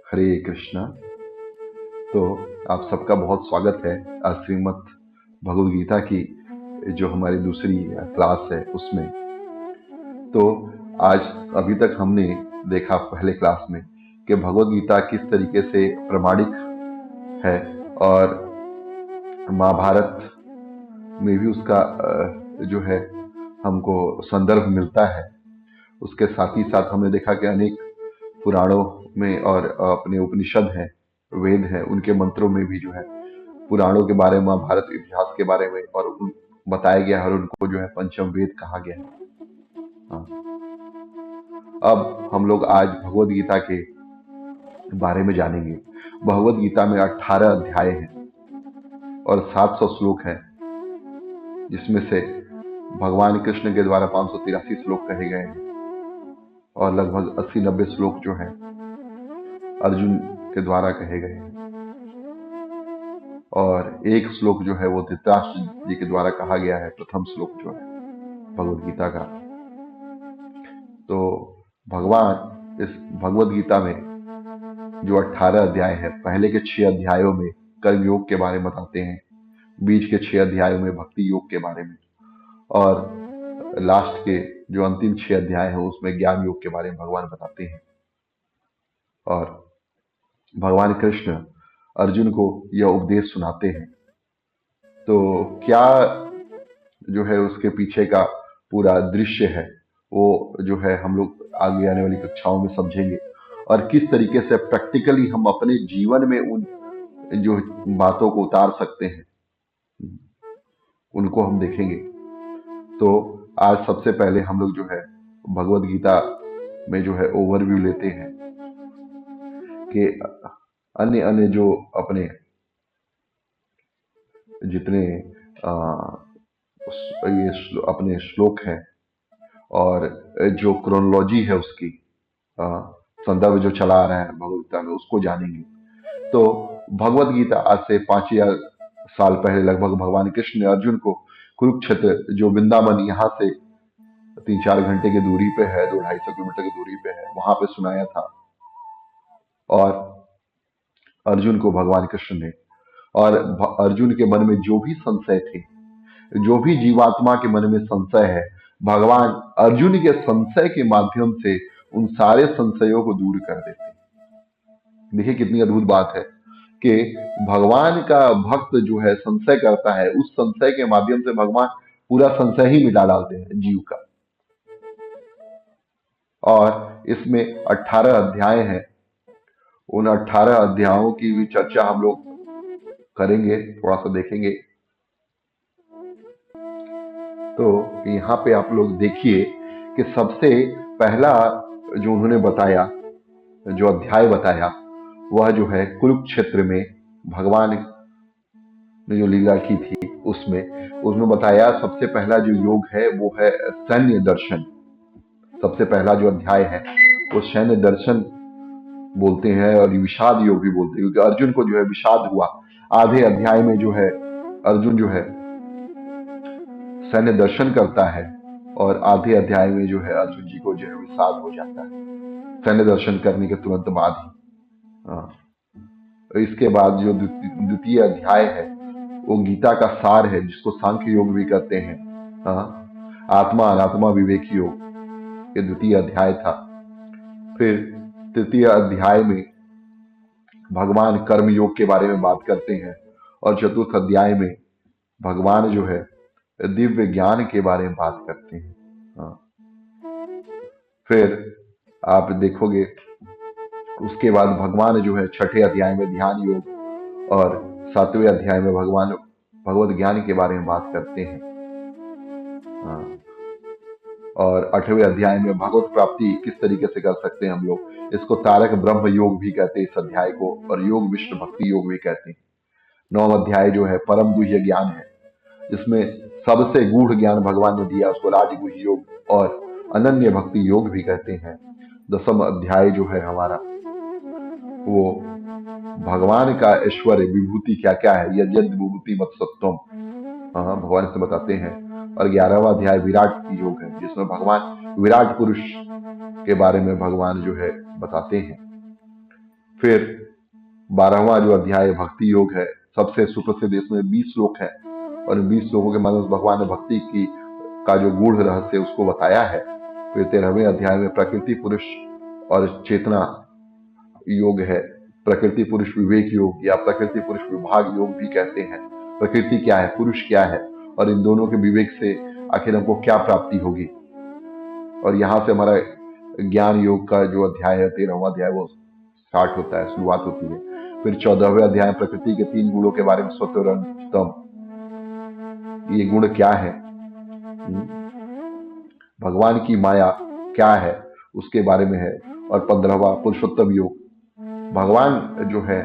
हरे कृष्णा। तो आप सबका बहुत स्वागत है आज श्रीमद् भगवद गीता की जो हमारी दूसरी क्लास है उसमें। तो आज अभी तक हमने देखा पहले क्लास में कि भगवद गीता किस तरीके से प्रमाणिक है और महाभारत में भी उसका जो है हमको संदर्भ मिलता है। उसके साथ ही साथ हमने देखा कि अनेक पुराणों में और अपने उपनिषद हैं, वेद हैं, उनके मंत्रों में भी जो है पुराणों के बारे में, महाभारत इतिहास के बारे में और बताया गया है और उनको जो है पंचम वेद कहा गया है। हाँ। अब हम लोग आज भगवद गीता के बारे में जानेंगे। भगवद गीता में 18 अध्याय हैं और 700 श्लोक हैं, जिसमें से भगवान कृष्ण के द्वारा 583 श्लोक कहे गए हैं और लगभग 80-90 श्लोक जो हैं अर्जुन के द्वारा कहे गए हैं और एक श्लोक जो है वो धृतराष्ट्र जी के द्वारा कहा गया है, प्रथम श्लोक जो है भगवद गीता का। तो भगवान इस भगवद गीता में जो 18 अध्याय है, पहले के 6 अध्यायों में कर्म योग के बारे में बताते हैं, बीच के 6 अध्यायों में भक्ति योग के बारे में और लास्ट के जो अंतिम 6 अध्याय हैं उसमें ज्ञान योग के बारे में भगवान बताते हैं। और भगवान कृष्ण अर्जुन को यह उपदेश सुनाते हैं। तो क्या जो है उसके पीछे का पूरा दृश्य है वो जो है हम लोग आगे आने वाली कक्षाओं में समझेंगे और किस तरीके से प्रैक्टिकली हम अपने जीवन में उन जो बातों को उतार सकते हैं उनको हम देखेंगे। तो आज सबसे पहले हम लोग जो है भगवद गीता में जो है ओवरव्यू लेते हैं कि अन्य अन्य जो अपने जितने ये अपने श्लोक हैं और जो क्रोनोलॉजी है उसकी संदर्भ जो चला आ रहा है भगवद गीता में उसको जानेंगे। तो भगवद गीता आज से 5000 साल पहले लगभग भगवान कृष्ण ने अर्जुन को कुरुक्षेत्र, जो वृंदावन यहाँ से 3-4 घंटे की दूरी पे है, 200-250 किलोमीटर की दूरी पे है, वहां पे सुनाया था। और अर्जुन को भगवान कृष्ण ने और अर्जुन के मन में जो भी संशय थे, जो भी जीवात्मा के मन में संशय है, भगवान अर्जुन के संशय के माध्यम से उन सारे संशयों को दूर कर देते। देखिए कितनी अद्भुत बात है कि भगवान का भक्त जो है संशय करता है, उस संशय के माध्यम से भगवान पूरा संशय ही मिटा डालते हैं जीव का। और इसमें 18 अध्याय हैं। उन 18 अध्यायों की भी चर्चा हम लोग करेंगे, थोड़ा सा देखेंगे। तो यहाँ पे आप लोग देखिए कि सबसे पहला जो उन्होंने बताया, जो अध्याय बताया, वह जो है कुरुक्षेत्र में भगवान ने जो लीला की थी उसमें बताया सबसे पहला जो योग है वो है सैन्य दर्शन। सबसे पहला जो अध्याय है वो सैन्य दर्शन बोलते हैं और विषाद योग भी बोलते हैं, क्योंकि अर्जुन को जो है विषाद हुआ। आधे अध्याय में जो है अर्जुन जो है सैन्य दर्शन करता है और आधे अध्याय में जो है अर्जुन जी को जो है विषाद हो जाता है सैन्य दर्शन करने के तुरंत बाद ही। इसके बाद जो द्वितीय अध्याय है वो गीता का सार है, जिसको सांख्य योग भी कहते हैं। आत्मा अनात्मा विवेक योग, ये द्वितीय अध्याय था। फिर तृतीय अध्याय में भगवान कर्म योग के बारे में बात करते हैं और चतुर्थ अध्याय में भगवान जो है दिव्य ज्ञान के बारे में बात करते हैं। फिर आप देखोगे उसके बाद भगवान जो है छठे अध्याय में ध्यान योग और 7वें अध्याय में भगवान भगवत ज्ञान के बारे में बात करते हैं। और 8वें अध्याय में भगवत प्राप्ति किस तरीके से कर सकते हैं हम लोग, इसको तारक ब्रह्म योग भी कहते हैं इस अध्याय को, और योग विष्णु भक्ति योग भी कहते हैं। 9वां अध्याय जो है परम गुह्य ज्ञान है, जिसमें सबसे गूढ़ ज्ञान भगवान ने दिया, उसको राजगुह्य योग और अनन्य भक्ति योग भी कहते हैं। 10वां अध्याय जो है हमारा वो भगवान का ऐश्वर्य विभूति क्या क्या है, यद विभूति मत सत्वम, भगवान से बताते हैं। और 11वां अध्याय विराट योग है, जिसमें भगवान विराट पुरुष के बारे में भगवान जो है बताते हैं। फिर 12वां जो अध्याय है, भक्ति योग है। सबसे सुप्रसिद्ध, इसमें 20 श्लोक है और इन 20 श्लोकों के माध्यम से भगवान ने भक्ति की का जो गूढ़ रहस्य है उसको बताया है। फिर 13वें अध्याय में प्रकृति पुरुष और चेतना योग है। प्रकृति पुरुष विवेक योग या प्रकृति पुरुष विभाग योग भी कहते हैं। प्रकृति क्या है, पुरुष क्या है, और इन दोनों के विवेक से आखिर हमको क्या प्राप्ति होगी। और यहाँ से हमारा ज्ञान योग का जो अध्याय है, 13वां अध्याय, वो स्टार्ट होता है, शुरुआत होती है। फिर 14वें अध्याय में प्रकृति के 3 गुणों के बारे में, सत्व रज तम, ये गुण क्या है, भगवान की माया क्या है उसके बारे में है। और 15वां पुरुषोत्तम योग, भगवान जो है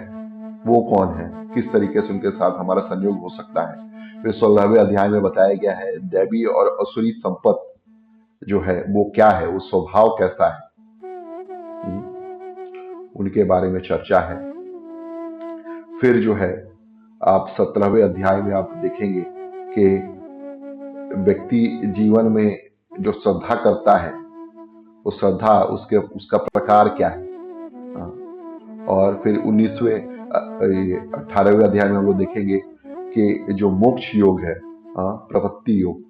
वो कौन है, किस तरीके से उनके साथ हमारा संयोग हो सकता है। फिर 16वें अध्याय में बताया गया है दैवी और असुरी संपत्ति जो है वो क्या है, वो स्वभाव कैसा है, उनके बारे में चर्चा है। फिर जो है आप 17वें अध्याय में आप देखेंगे कि व्यक्ति जीवन में जो श्रद्धा करता है, वो श्रद्धा उसका प्रकार क्या है। और फिर 18वें अध्याय में हम लोग देखेंगे कि जो मोक्ष योग है, प्रपत्ति योग,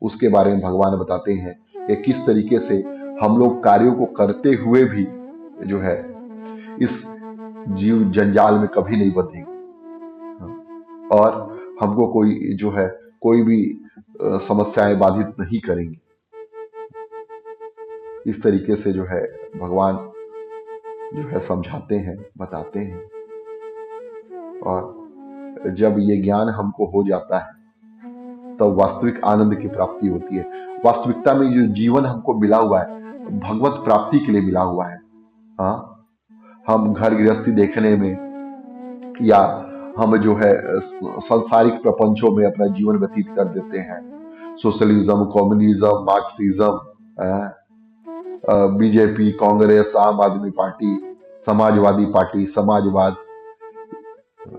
उसके बारे में भगवान बताते हैं कि किस तरीके से हम लोग कार्यों को करते हुए भी जो है इस जीव जंजाल में कभी नहीं बंधेंगे, और हमको कोई जो है कोई भी समस्याएं बाधित नहीं करेंगी। इस तरीके से जो है भगवान जो है समझाते हैं, बताते हैं। और जब ये ज्ञान हमको हो जाता है तब वास्तविक आनंद की प्राप्ति होती है। वास्तविकता में जो जीवन हमको मिला हुआ है भगवत प्राप्ति के लिए मिला हुआ है। हाँ, हम घर गृहस्थी देखने में या हम जो है सांसारिक प्रपंचों में अपना जीवन व्यतीत कर देते हैं। Socialism, communism, Marxism, BJP, Congress, आम आदमी पार्टी, समाजवादी पार्टी, समाजवाद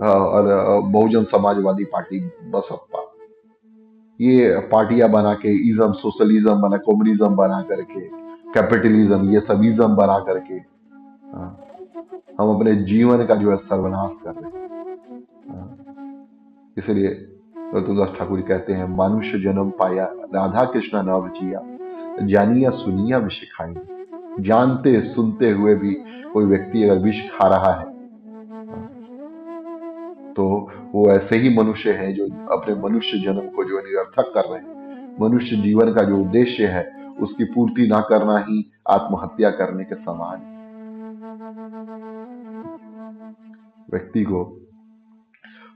और बहुजन समाजवादी पार्टी, बसपा, ये पार्टियां बना के इज्म, सोशलिज्म बना, कम्युनिज्म बना करके, कैपिटलिज्म, ये सब इज्म बना करके हम अपने जीवन का जो है सर्वनाश कर रहे हैं। इसलिए तुलसीदास ठाकुर कहते हैं, मनुष्य जन्म पाया राधा कृष्णा न बचिया, जानिया सुनिया विष खाई। जानते सुनते हुए भी कोई व्यक्ति अगर विष खा रहा है तो वो ऐसे ही मनुष्य है जो अपने मनुष्य जन्म को जो निरर्थक कर रहे हैं। मनुष्य जीवन का जो उद्देश्य है उसकी पूर्ति ना करना ही आत्महत्या करने के समान। व्यक्ति को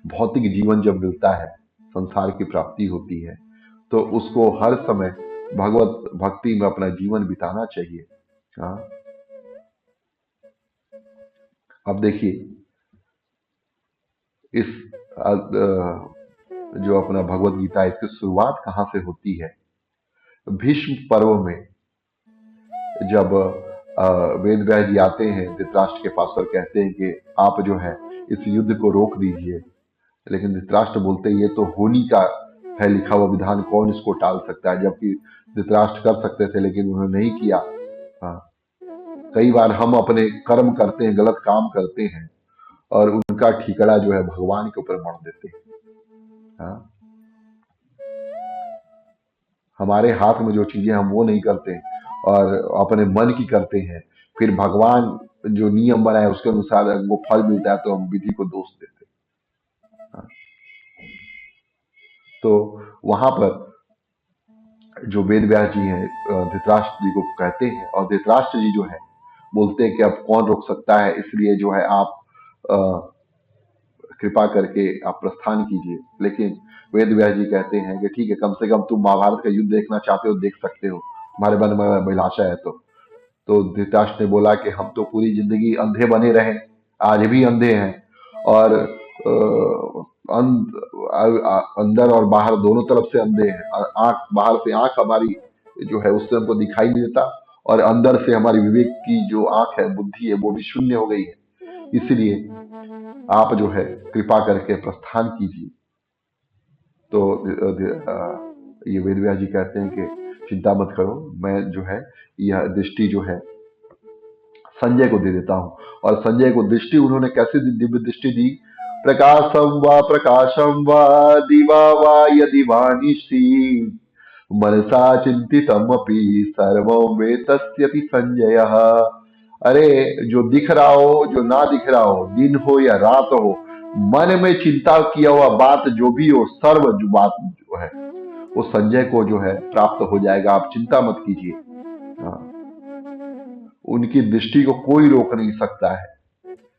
भौतिक जीवन जब मिलता है, संसार की प्राप्ति होती है, तो उसको हर समय भगवत भक्ति में अपना जीवन बिताना चाहिए। हाँ, अब देखिए इस जो अपना भगवत गीता है, इसकी शुरुआत कहाँ से होती है। भीष्म पर्व में जब वेद व्यास जी आते हैं धृतराष्ट्र के पास और कहते हैं कि आप जो है इस युद्ध को रोक दीजिए, लेकिन धृतराष्ट्र बोलते हैं ये तो होनी का है लिखा हुआ विधान, कौन इसको टाल सकता है। जबकि धृतराष्ट्र कर सकते थे लेकिन उन्होंने नहीं किया। हाँ, कई बार हम अपने कर्म करते हैं, गलत काम करते हैं और उनका ठीकरा जो है भगवान के ऊपर मढ़ देते हैं। हाँ, हमारे हाथ में जो चीजें हम वो नहीं करते और अपने मन की करते हैं, फिर भगवान जो नियम बनाए उसके अनुसार वो फल मिलता है तो हम विधि को दोष देते हैं। हाँ, तो वहां पर जो वेद व्यास जी हैं धृतराष्ट्र जी को कहते हैं और धृतराष्ट्र जी जो है बोलते हैं कि अब कौन रोक सकता है, इसलिए जो है आप कृपा करके आप प्रस्थान कीजिए। लेकिन वेद व्यास जी कहते हैं कि ठीक है, कम से कम तुम महाभारत का युद्ध देखना चाहते हो, देख सकते हो, हमारे मन में अभिलाषा है। तो धृतराष्ट्र ने बोला कि हम तो पूरी जिंदगी अंधे बने रहे, आज भी अंधे हैं, और अंदर और बाहर दोनों तरफ से अंधे हैं। आंख, बाहर से आंख हमारी जो है उससे हमको दिखाई नहीं देता, और अंदर से हमारी विवेक की जो आंख है, बुद्धि है, वो भी शून्य हो गई है। इसलिए आप जो है कृपा करके प्रस्थान कीजिए। तो ये वेद व्यास जी कहते हैं कि चिंता मत करो, मैं जो है यह दृष्टि जो है संजय को दे देता हूं। और संजय को दृष्टि उन्होंने कैसे दिव्य दृष्टि दी? प्रकाशम वा दिवा वा यदि वानिशी मनसा चिंतितमपि सर्वं वेत्स्यति संजय। अरे, जो दिख रहा हो, जो ना दिख रहा हो, दिन हो या रात हो, मन में चिंता किया हुआ बात जो भी हो, सर्व जो बात जो है वो संजय को जो है प्राप्त हो जाएगा। आप चिंता मत कीजिए। हाँ, उनकी दृष्टि को कोई रोक नहीं सकता है।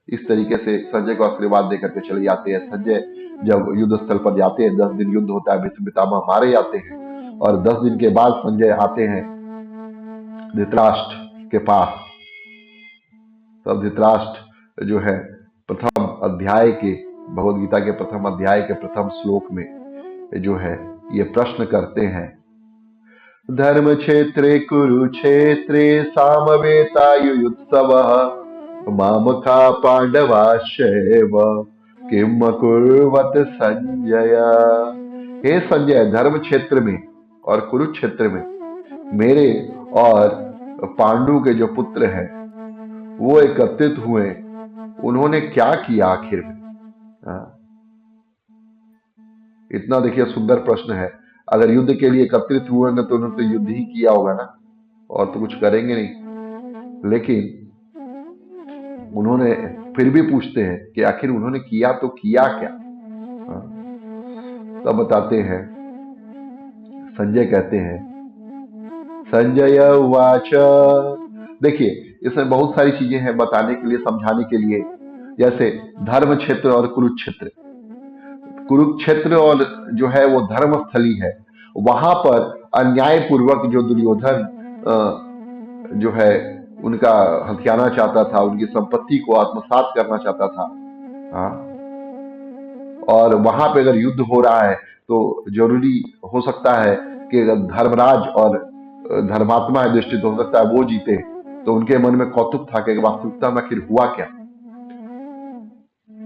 इस तरीके से संजय को आशीर्वाद देकर के चले जाते हैं। संजय जब युद्ध स्थल पर जाते हैं, 10 दिन युद्ध होता है, भीष्म पितामह मारे जाते हैं और 10 दिन के बाद संजय आते हैं धृतराष्ट्र के पास। तब धृतराष्ट्र जो है प्रथम अध्याय के, भगवद गीता के प्रथम अध्याय के प्रथम श्लोक में जो है ये प्रश्न करते हैं, धर्म क्षेत्रे कुरुक्षेत्रे सामवेतायुत्सवः मामका पांडवाश्चैव किम अकुर्वत संजय। हे संजय, धर्म क्षेत्र में और कुरुक्षेत्र में मेरे और पांडु के जो पुत्र हैं वो एकत्रित हुए, उन्होंने क्या किया आखिर में? इतना देखिए सुंदर प्रश्न है। अगर युद्ध के लिए एकत्रित हुए तो उन्होंने तो युद्ध ही किया होगा ना, और तो कुछ करेंगे नहीं। लेकिन उन्होंने फिर भी पूछते हैं कि आखिर उन्होंने किया तो किया क्या? तब बताते हैं, संजय कहते हैं, संजय उवाच। देखिए, इसमें बहुत सारी चीजें हैं बताने के लिए, समझाने के लिए। जैसे धर्म क्षेत्र और कुरुक्षेत्र। कुरुक्षेत्र और जो है वो धर्म स्थली है। वहां पर अन्याय पूर्वक जो दुर्योधन जो है उनका हथियाना चाहता था, उनकी संपत्ति को आत्मसात करना चाहता था। हाँ, और वहां पे अगर युद्ध हो रहा है तो जरूरी हो सकता है कि अगर धर्मराज और धर्मात्मा दृष्टि हो सकता है वो जीते, तो उनके मन में कौतुक था कि वास्तविकता में आखिर हुआ क्या।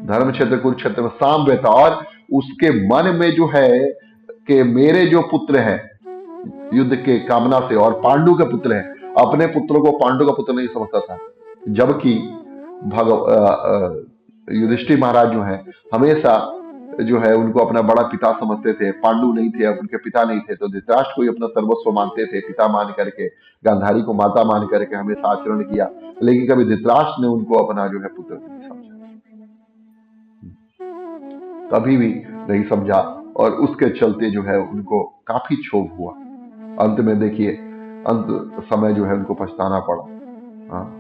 धर्म क्षेत्र कुरुक्षेत्र में सामवेद, और उसके मन में जो है कि मेरे जो पुत्र हैं युद्ध के कामना से, और पांडु के पुत्र हैं, अपने पुत्रों को पांडु का पुत्र नहीं समझता था। जबकि युधिष्ठिर महाराज जो है हमेशा जो है उनको अपना बड़ा पिता समझते थे। पांडु नहीं थे, अब उनके पिता नहीं थे, तो धृतराष्ट्र को ही अपना सर्वस्व मानते थे, पिता मान करके, गांधारी को माता मान करके हमेशा आचरण किया। लेकिन कभी धृतराष्ट्र ने उनको अपना जो है पुत्र नहीं समझा, कभी भी नहीं समझा, और उसके चलते जो है उनको काफी क्षोभ हुआ। अंत में देखिए, अंत समय जो है उनको पछताना पड़ा। हाँ,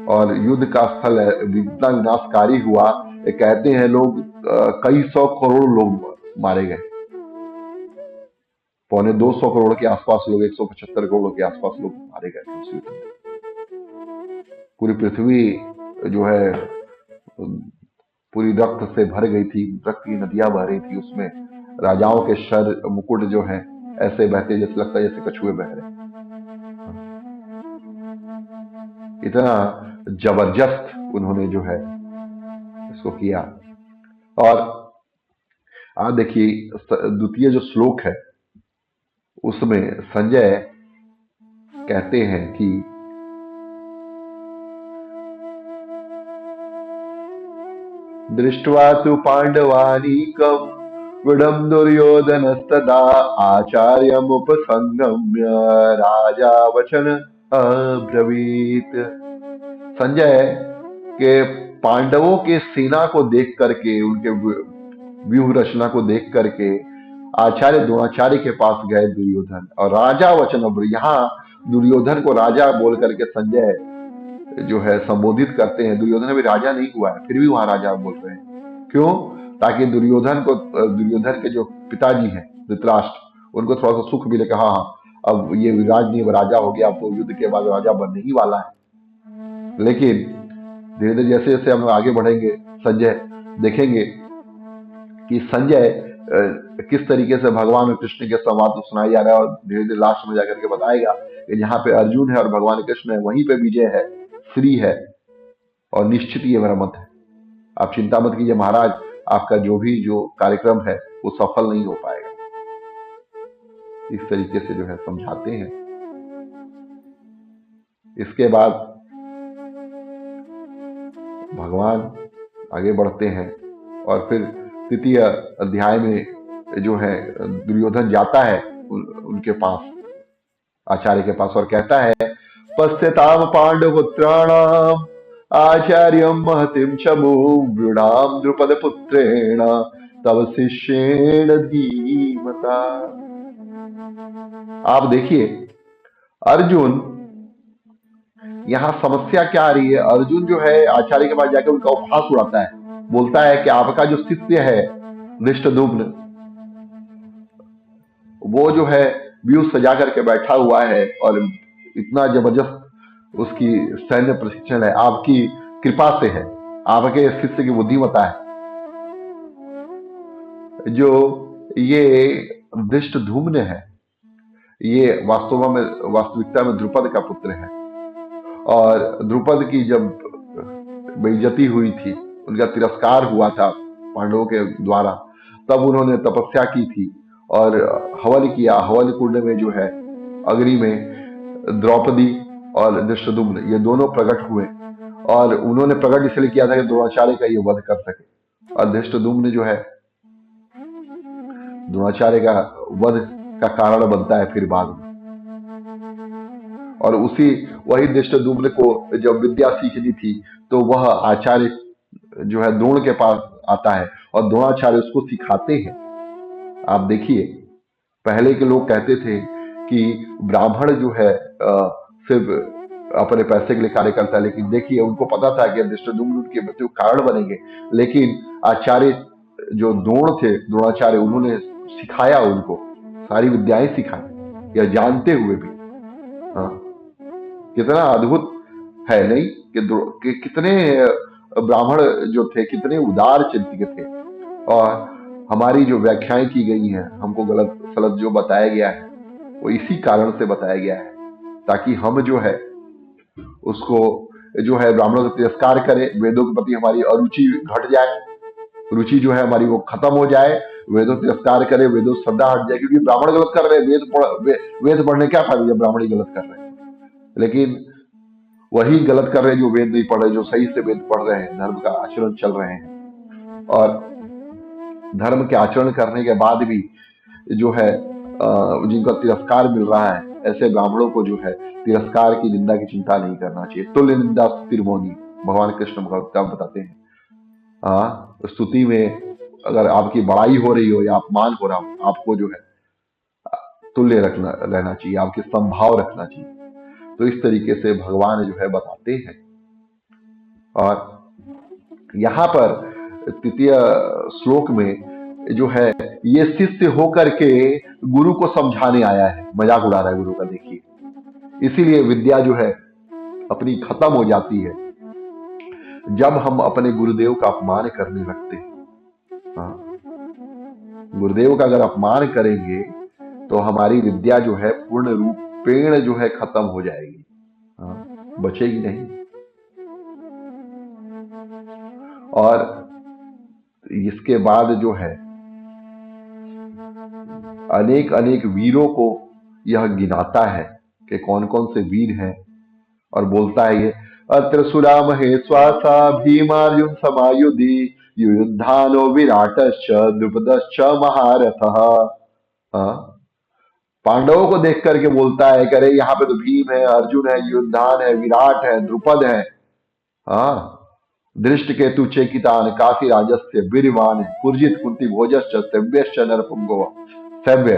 और युद्ध का स्थल इतना विनाशकारी हुआ, कहते हैं लोग कई 100 करोड़ लोग मारे गए। 250 करोड़ के आसपास लोग, 175 करोड़ के आसपास लोग मारे गए उस युद्ध में। पूरी पृथ्वी जो है पूरी रक्त से भर गई थी, रक्त की नदियां बह रही थी। उसमें राजाओं के सर मुकुट जो है ऐसे बहते जैसे लगता है जैसे कछुए बह रहे। इतना जबरदस्त उन्होंने जो है इसको किया। और आप देखिए द्वितीय जो श्लोक है उसमें संजय कहते हैं कि दृष्ट्वा तु पांडवानीकं गुडं दुर्योधनस्तदा आचार्यमुपसंगम्य राजा वचन अब्रवीत। संजय के पांडवों के सेना को देख करके, उनके व्यूह रचना को देख करके आचार्य द्रोणाचार्य के पास गए दुर्योधन, और राजा वचन अब्र, यहाँ दुर्योधन को राजा बोल करके संजय जो है संबोधित करते हैं। दुर्योधन अभी राजा नहीं हुआ है, फिर भी वहां राजा बोल रहे हैं। क्यों? ताकि दुर्योधन के जो पिताजी हैं धृतराष्ट्र, उनको थोड़ा सा सुख मिले, कहा हाँ अब ये विराज नहीं, राजा हो गया, अब तो युद्ध के बाद राजा बनने ही वाला है। लेकिन धीरे धीरे जैसे जैसे हम आगे बढ़ेंगे, संजय देखेंगे कि संजय किस तरीके से भगवान और कृष्ण के संवाद को सुनाया जा रहा है, और धीरे धीरे लास्ट में जाकर के बताएगा कि जहाँ पे अर्जुन है और भगवान कृष्ण है वहीं पे विजय है, श्री है, और निश्चित ये मेरा मत है। आप चिंता मत कीजिए महाराज, आपका जो भी जो कार्यक्रम है वो सफल नहीं हो पाएगा। इस तरीके से जो है समझाते हैं। इसके बाद भगवान आगे बढ़ते हैं और फिर तृतीय अध्याय में जो है दुर्योधन जाता है उनके पास, आचार्य के पास, और कहता है पश्यताम पांडुपुत्राणाम आचार्यम महतिम चमूढ़ाम द्रुपद पुत्रेण तव शिष्येण धीमता। आप देखिए अर्जुन, यहाँ समस्या क्या आ रही है। अर्जुन जो है आचार्य के पास जाकर उनका उपहास उड़ाता है, बोलता है कि आपका जो शिष्य है धृष्टद्युम्न, वो जो है व्यूह सजा करके बैठा हुआ है और इतना जबरदस्त उसकी सैन्य प्रशिक्षण है, आपकी कृपा से है, आपके शिष्य की बुद्धिमता है। जो ये धृष्टद्युम्न है, ये वास्तविकता में द्रुपद का पुत्र है, और द्रुपद की जब बेइज्जती हुई थी, उनका तिरस्कार हुआ था पांडवों के द्वारा, तब उन्होंने तपस्या की थी और हवन किया। हवन कुंड में जो है अग्नि में द्रौपदी और धृष्टद्युम्न ये दोनों प्रकट हुए, और उन्होंने प्रकट इसलिए किया था कि द्रोणाचार्य का ये वध कर सके, और धृष्टद्युम्न जो है द्रोणाचार्य का वध का कारण बनता है फिर बाद में। और वही धृष्टद्युम्न को जब विद्या सीखनी थी तो वह आचार्य जो है द्रोण के पास आता है और द्रोणाचार्य उसको सिखाते हैं। आप देखिए पहले के लोग कहते थे कि ब्राह्मण जो है सिर्फ अपने पैसे के लिए कार्य करता है, लेकिन देखिए उनको पता था कि धृष्टद्युम्न उनके मृत्यु कारण बनेंगे, लेकिन आचार्य जो द्रोण थे, द्रोणाचार्य, उन्होंने सिखाया, उनको सारी विद्याएं सिखाई, या जानते हुए भी। हाँ, कितना अद्भुत है नहीं कि कितने ब्राह्मण जो थे कितने उदार चिंतक थे, और हमारी जो व्याख्याएं की गई हैं, हमको गलत सलत जो बताया गया है वो इसी कारण से बताया गया है, ताकि हम जो है उसको जो है ब्राह्मणों का तिरस्कार करें, वेदों के प्रति हमारी अरुचि घट जाए, रुचि जो है हमारी वो खत्म हो जाए, वेदों तिरस्कार करें, वेदों श्रद्धा हट जाए, क्योंकि ब्राह्मण गलत कर रहे हैं, वेद पढ़ने क्या फायदा जब ब्राह्मण ही गलत कर रहे हैं। लेकिन वही गलत कर रहे हैं जो वेद नहीं पढ़ रहे, जो सही से वेद पढ़ रहे हैं, धर्म का आचरण चल रहे हैं, और धर्म के आचरण करने के बाद भी जो है जिनका तिरस्कार मिल रहा है, ऐसे ब्राह्मणों को जो है तिरस्कार की, निंदा की चिंता नहीं करना चाहिए। तुल्य निंदा स्तुतिर्मौनी, भगवान कृष्ण भगवत बताते हैं। स्तुति में अगर आपकी बड़ाई हो रही हो या अपमान हो रहा हो, आपको जो है तुल्य रहना चाहिए, आपके संभाव रखना चाहिए। तो इस तरीके से भगवान जो है बताते हैं। और यहाँ पर तृतीय श्लोक में जो है ये शिष्य होकर के गुरु को समझाने आया है, मजाक उड़ा रहा है गुरु का, देखिए। इसीलिए विद्या जो है अपनी खत्म हो जाती है जब हम अपने गुरुदेव का अपमान करने लगते हैं। गुरुदेव का अगर अपमान करेंगे तो हमारी विद्या जो है पूर्ण रूपेण जो है खत्म हो जाएगी, बचेगी नहीं। और इसके बाद जो है अनेक अनेक वीरों को यह गिनाता है कि कौन कौन से वीर हैं, और बोलता है ये अत्र सुराम हे स्वासा भीमार्जुन समायुधि युद्धानो विराटश्च द्रुपदश्च महारथः। पांडवों को देख करके बोलता है कि अरे यहाँ पे तो भीम है, अर्जुन है, युद्धान है, विराट है, द्रुपद है, दृष्टकेतु चेकितान काशी राजस्य वीरवान पुरजित कुंती भोजश्च सेव्यश्च नरपुंगव सव्य।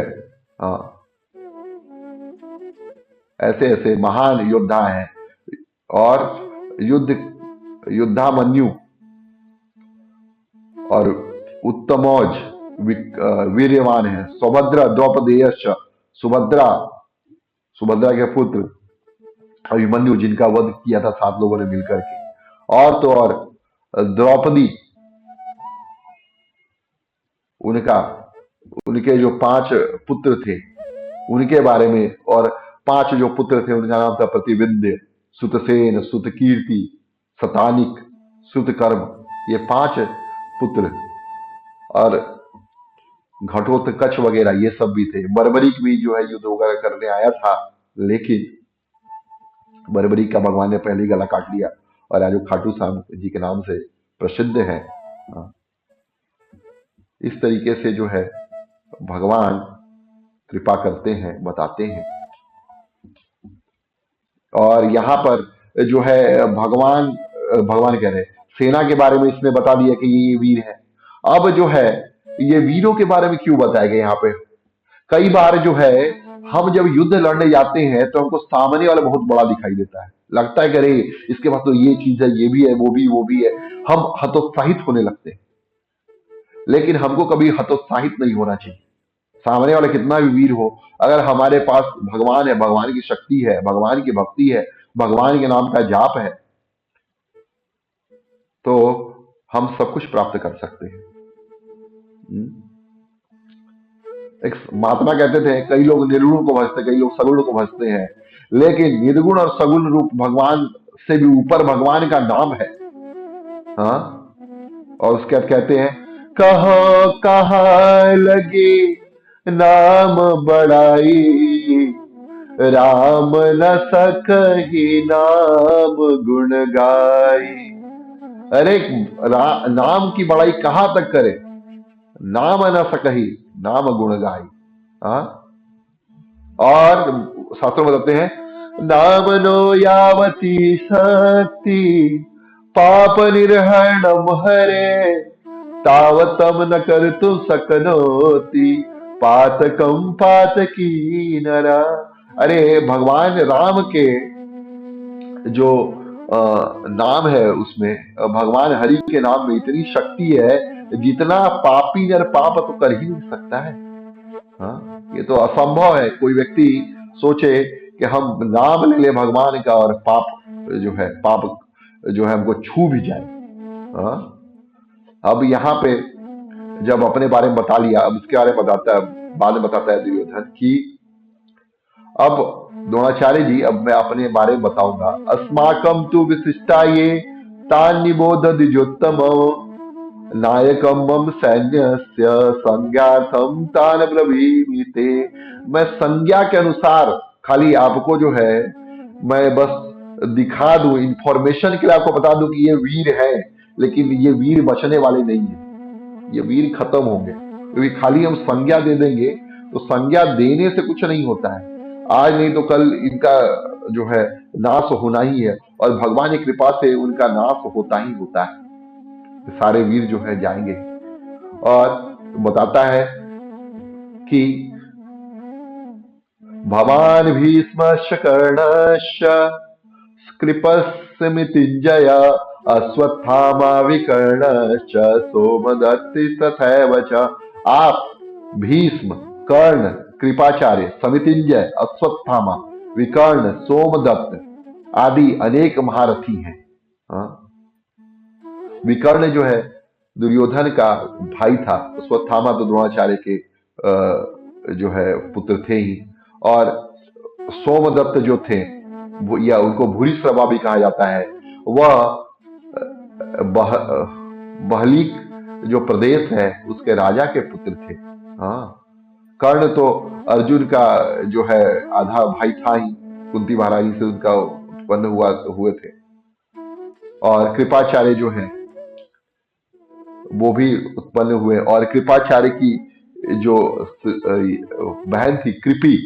ऐसे ऐसे महान योद्धा हैं, और युद्धामन्यु और उत्तमौज वीर्यवान है, सुभद्रा द्रौपदेयश्च, सुभद्रा के पुत्र अभिमन्यु, जिनका वध किया था 7 लोगों ने मिलकर के, और तो और द्रौपदी, उनके जो 5 पुत्र थे उनके बारे में, और 5 जो पुत्र थे उनका नाम था प्रतिविंध्य, सुतसेन, सुतकीर्ति, सतानिक, सुतकर्म, ये 5 पुत्र, और घटोत्कच वगैरह ये सब भी थे। बर्बरीक भी जो है युद्ध वगैरह करने आया था, लेकिन बरबरी का भगवान ने पहले ही गला काट लिया और आज वो खाटू श्याम जी के नाम से प्रसिद्ध है। हाँ, इस तरीके से जो है भगवान कृपा करते हैं, बताते हैं। और यहाँ पर जो है भगवान भगवान कह रहे हैं सेना के बारे में इसने बता दिया कि ये वीर है। अब जो है ये वीरों के बारे में क्यों बताया गया यहाँ पे? कई बार जो है हम जब युद्ध लड़ने जाते हैं तो हमको सामने वाला बहुत बड़ा दिखाई देता है, लगता है कि अरे इसके पास तो ये चीज है, ये भी है, वो भी है। हम हतोत्साहित होने लगते हैं। लेकिन हमको कभी हतोत्साहित नहीं होना चाहिए। सामने वाला कितना भी वीर हो, अगर हमारे पास भगवान है, भगवान की शक्ति है, भगवान की भक्ति है, भगवान के नाम का जाप है, तो हम सब कुछ प्राप्त कर सकते हैं। हम्म? एक महात्मा कहते थे कई लोग निर्गुण को भजते, कई लोग सगुण को भजते हैं, लेकिन निर्गुण और सगुण रूप भगवान से भी ऊपर भगवान का नाम है। हाँ, और उसके बाद कहते हैं कहो कहाँ लगे नाम बड़ाई, राम न सकहि नाम गुण गाई। अरे नाम की बड़ाई कहाँ तक करे, नाम न सकहि नाम गुण गाई। हाँ, और शास्त्रों में बताते हैं नाम नो यावती शक्ति पाप निर्हरणम हरे, तावतम न कर तु सकनोति पातकम पातकी नरा। अरे भगवान राम के जो नाम है उसमें, भगवान हरि के नाम में इतनी शक्ति है जितना पापी नर पाप तो कर ही नहीं सकता है। हाँ, ये तो असंभव है कोई व्यक्ति सोचे कि हम नाम ले ले भगवान का और पाप जो है पाप जो है हमको छू भी जाए। हाँ, अब यहाँ पे जब अपने बारे में बता लिया, अब उसके बारे में बताता है, बाद में बताता है दुर्योधन की अब द्रोणाचार्य जी, अब मैं अपने बारे में बताऊंगा। अस्माकम तु विशिष्टा ये तान निबोध द्विजोत्तम, नायकम मम सैन्यस्य संज्ञार्थम तान ब्रवीमि। मैं संज्ञा के अनुसार खाली आपको जो है मैं बस दिखा दूं, इंफॉर्मेशन के लिए आपको बता दूं कि ये वीर है, लेकिन ये वीर बचने वाले नहीं है, ये वीर खत्म होंगे। क्योंकि खाली हम संज्ञा दे देंगे तो संज्ञा देने से कुछ नहीं होता है, आज नहीं तो कल इनका जो है नाश होना ही है, और भगवान की कृपा से उनका नाश होता ही होता है। सारे वीर जो है जाएंगे। और बताता है कि भवान भीष्मश्च कर्णश्च कृपस्मितिञ्जय अश्वत्थामा विकर्णश्च सोमदत्ति तथैव च। आप भीष्म, कर्ण, कृपाचार्य, समितिंजय, अश्वत्थामा, विकर्ण, सोमदत्त आदि अनेक महारथी हैं। हाँ? विकर्ण जो है दुर्योधन का भाई था, अश्वत्थामा तो द्रोणाचार्य के जो है पुत्र थे ही, और सोमदत्त जो थे या उनको भूरिश्रवा भी कहा जाता है, वह बहलीक जो प्रदेश है उसके राजा के पुत्र थे। हाँ, कर्ण तो अर्जुन का जो है आधा भाई था ही, कुंती महारानी से उनका उत्पन्न हुए थे। और कृपाचार्य जो है वो भी उत्पन्न हुए, और कृपाचार्य की जो बहन थी कृपी,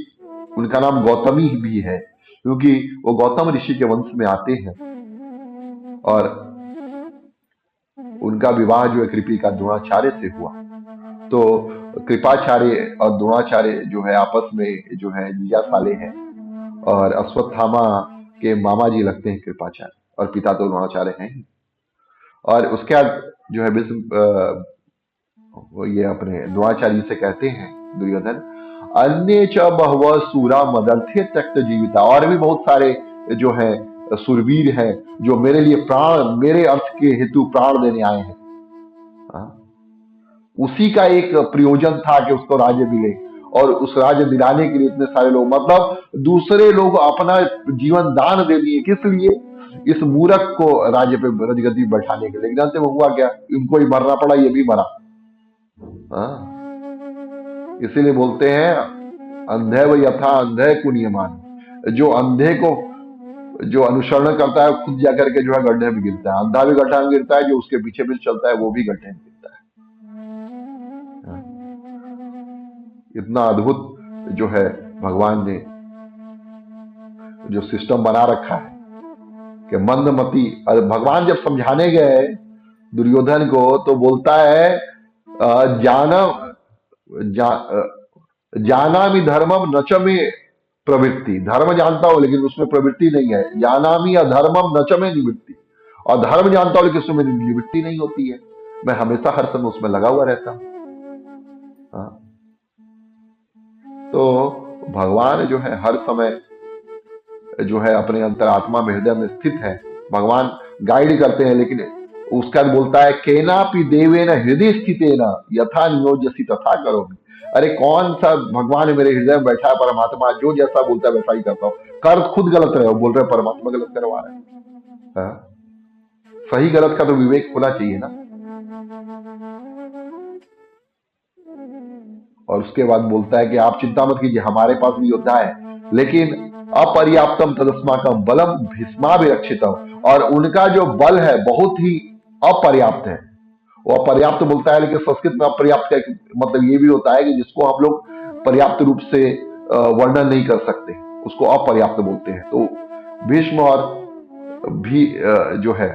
उनका नाम गौतमी भी है, क्योंकि वो गौतम ऋषि के वंश में आते हैं। और उनका विवाह जो है कृपी का द्रोणाचार्य से हुआ। तो कृपाचार्य और द्रोणाचार्य जो है आपस में जो है जीजा साले हैं, और अश्वत्थामा के मामा जी लगते हैं कृपाचार्य, और पिता तो द्रोणाचार्य हैं ही। और उसके बाद जो है ये अपने द्रोणाचार्य से कहते हैं दुर्योधन अन्य च बहव सूरा मदर्थे त्यक्त जीविता। और भी बहुत सारे जो है सुरवीर हैं जो मेरे लिए प्राण, मेरे अर्थ के हेतु प्राण देने आए हैं। उसी का एक प्रयोजन था कि उसको राज्य मिले, और उस राज्य दिलाने के लिए इतने सारे लोग, मतलब दूसरे लोग अपना जीवन दान दे दिए, किस लिए? इस मूर्ख को राज्य पे राजगद्दी बैठाने के लिए। जानते वो हुआ क्या? इनको ही मरना पड़ा, ये भी मरा। हाँ, इसीलिए बोलते हैं अंधे व यथा अंधे को नियमान। जो अंधे को जो अनुसरण करता है खुद जाकर के जो है गड्ढे में गिरता है, अंधा भी गड्ढा में गिरता है, जो उसके पीछे पीछे चलता है वो भी गड्ढे में गिरता है। इतना अद्भुत जो है भगवान ने जो सिस्टम बना रखा है कि मंदमती, भगवान जब समझाने गए दुर्योधन को तो बोलता है जाना जा, जानामि धर्मम न च मे प्रवृत्ति, धर्म जानता हूं लेकिन उसमें प्रवृत्ति नहीं है। जानामि अधर्मम न च मे निवृत्ति, और धर्म जानता हूं लेकिन उसमें मेरी निवृत्ति नहीं होती है, मैं हमेशा हर समय उसमें लगा हुआ रहता हूं। हाँ, तो भगवान जो है हर समय जो है अपने अंतरात्मा में, हृदय में स्थित है। भगवान गाइड करते हैं, लेकिन उसका बोलता है केनापि देवेन हृदय स्थितेन यथा नियोज्यसि तथा करोमि। अरे कौन सा भगवान मेरे हृदय में बैठा है परमात्मा, जो जैसा बोलता है वैसा ही करता हूँ। कर खुद गलत रहे हो, बोल रहे परमात्मा गलत करवा रहे हैं। हाँ? सही गलत का तो विवेक होना चाहिए ना। और उसके बाद बोलता है कि आप चिंता मत कीजिए, हमारे पास भी योद्धा है, लेकिन अपर्याप्तम तदस्माकम बलम भीष्माभिरक्षितम, और उनका जो बल है बहुत ही अपर्याप्त है। वो अपर्याप्त बोलता है, लेकिन संस्कृत में अपर्याप्त का मतलब ये भी होता है कि जिसको हम लोग पर्याप्त रूप से वर्णन नहीं कर सकते, उसको अपर्याप्त बोलते हैं। तो भीष्म और भी जो है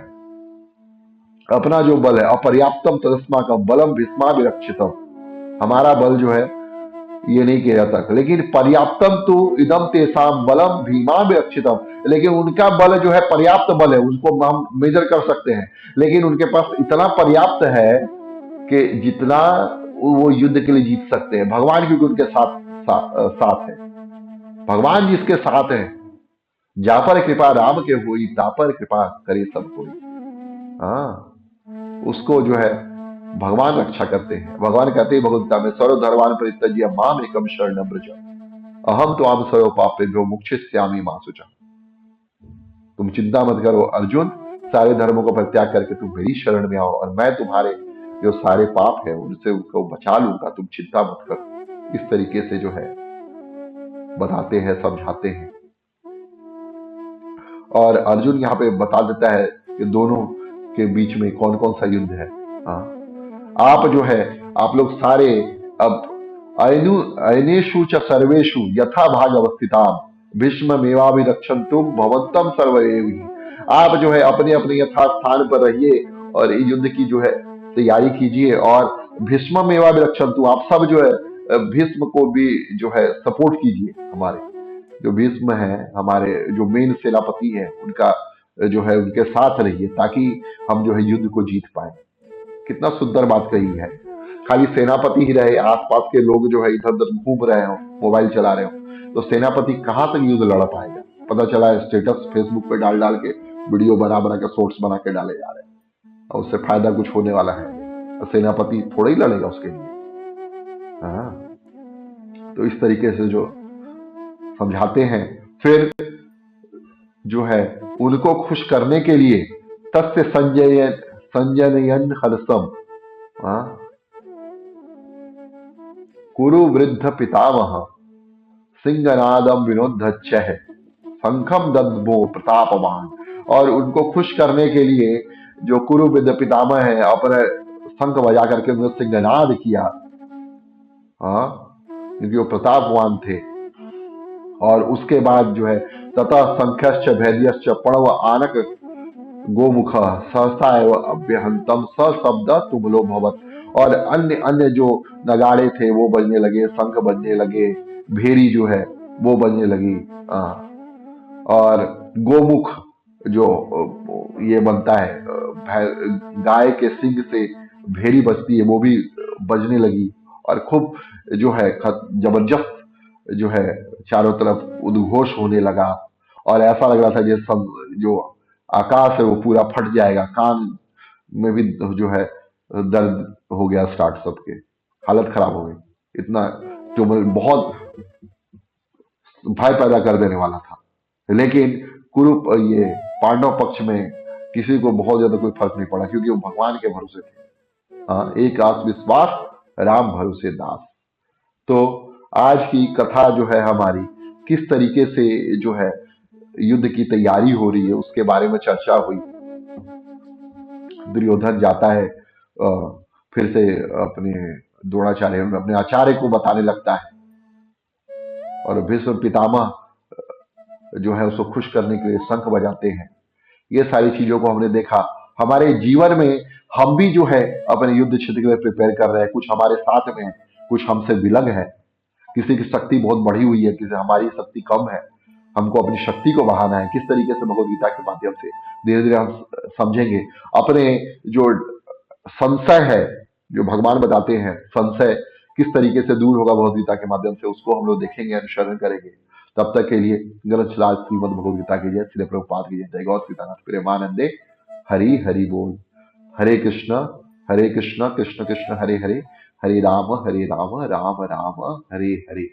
अपना जो बल है अपर्याप्तम तदस्माकम बलम भीष्माभिरक्षितम, हमारा बल जो है ये नहीं किया जाता, लेकिन पर्याप्तम तो इदम तेसाम बलम भीमा विरक्षितम, लेकिन उनका बल जो है पर्याप्त बल है, उसको हम मेजर कर सकते हैं। लेकिन उनके पास इतना पर्याप्त है कि जितना वो युद्ध के लिए जीत सकते हैं। भगवान क्योंकि उनके साथ है, भगवान जिसके साथ है, जा पर कृपा राम के हुई ता पर कृपा करे सब कोई। हाँ, उसको जो है भगवान रक्षा करते हैं। भगवान कहते हैं भगवद्गीता में, सर्व धर्मान् परित्यज्य माम एकम शरणं व्रज अहम त्वां सर्व पापेभ्यो मोक्षयिष्यामि मा शुचः। तुम चिंता मत करो अर्जुन, सारे धर्मों को परित्याग करके तुम मेरी शरण में आओ और मैं तुम्हारे जो सारे पाप है उनसे उनको बचा लूंगा, तुम चिंता मत करो। इस तरीके से जो है बताते हैं, समझाते हैं। और अर्जुन यहाँ पे बता देता है कि दोनों के बीच में कौन कौन सा युद्ध है। हाँ, आप जो है आप लोग सारे अब अयनेषु च सर्वेषु यथा भाग अवस्थिताम भीष्म मेवाभिरक्षन्तुम भवन्तम सर्वएव हि। आप जो है अपने अपने यथा स्थान पर रहिए और इस युद्ध की जो है तैयारी कीजिए, और भीष्म मेवाभिरक्षन्तु, आप सब जो है भीष्म को भी जो है सपोर्ट कीजिए। हमारे जो भीष्म है, हमारे जो मेन सेनापति है, उनका जो है उनके साथ रहिए ताकि हम जो है युद्ध को जीत पाए। कितना सुंदर बात कही है। खाली सेनापति ही रहे, आसपास के लोग जो है इधर उधर घूम रहे हो, मोबाइल चला रहे हो, तो सेनापति कहां तक युद्ध लड़ पाएगा। पता चला है स्टेटस फेसबुक पे डाल डाल के, वीडियो बना बना के, शॉर्ट्स बना के डाले जा रहे हैं, और उससे फायदा कुछ होने वाला है नहीं। सेनापति थोड़ा ही लड़ेगा उसके लिए। हाँ, तो इस तरीके से जो समझाते हैं। फिर जो है उनको खुश करने के लिए तस्य संजयन हर्षम, हाँ, कुरु वृद्ध पितामह सिंहनादम विनोदच्छः शंखम दद्मो प्रतापवान। और उनको खुश करने के लिए जो कुरु वृद्ध पितामह है, अपने शंख बजा करके उन्होंने सिंहनाद किया। हाँ, क्योंकि वो प्रतापवान थे। और उसके बाद जो है ततः संख्यश्च भैद्यश्च प्रणव आनक गोमुख सहसा एवं अभ्यहंतम स शब्द तुमलो भवत। और अन्य अन्य जो नगाड़े थे वो बजने लगे, शंख बजने लगे, भेरी जो है वो बजने लगी। और गोमुख जो ये बनता है गाय के सिंग से भेरी बजती है, वो भी बजने लगी। और खूब जो है जबरदस्त जो है चारों तरफ उद्घोष होने लगा, और ऐसा लग रहा था जैसे सब जो आकाश है वो पूरा फट जाएगा। कान में भी जो है दर्द हो गया स्टार्ट, सबके हालत खराब हो गई। इतना जो बहुत भय पैदा कर देने वाला था। लेकिन कुरु ये पांडव पक्ष में किसी को बहुत ज्यादा कोई फर्क नहीं पड़ा, क्योंकि वो भगवान के भरोसे थे। हाँ, एक आत्मविश्वास राम भरोसे दास। तो आज की कथा जो है हमारी किस तरीके से जो है युद्ध की तैयारी हो रही है उसके बारे में चर्चा हुई। दुर्योधन जाता है फिर से अपने द्रोणाचार्य अपने आचार्य को बताने लगता है, और भीष्म पितामह जो है उसको खुश करने के लिए शंख बजाते हैं। ये सारी चीजों को हमने देखा। हमारे जीवन में हम भी जो है अपने युद्ध क्षेत्र के लिए प्रिपेयर कर रहे हैं। कुछ हमारे साथ में है, कुछ हमसे विलग है। किसी की शक्ति बहुत बढ़ी हुई है, किसी हमारी शक्ति कम है। हमको अपनी शक्ति को बढ़ाना है। किस तरीके से भगवत गीता के माध्यम से धीरे धीरे हम समझेंगे। अपने जो संशय है, जो भगवान बताते हैं संशय किस तरीके से दूर होगा भगवत गीता के माध्यम से, उसको हम लोग देखेंगे, अनुसरण करेंगे। तब तक के लिए ग्रंथ श्रीमद भगवत गीता की जय, श्री प्रभुपाद की जय। जय गौर सीतानाथ प्रेमानंदे। हरि हरि बोल। हरे कृष्ण कृष्ण कृष्ण हरे हरे, हरे राम राम राम हरे हरे।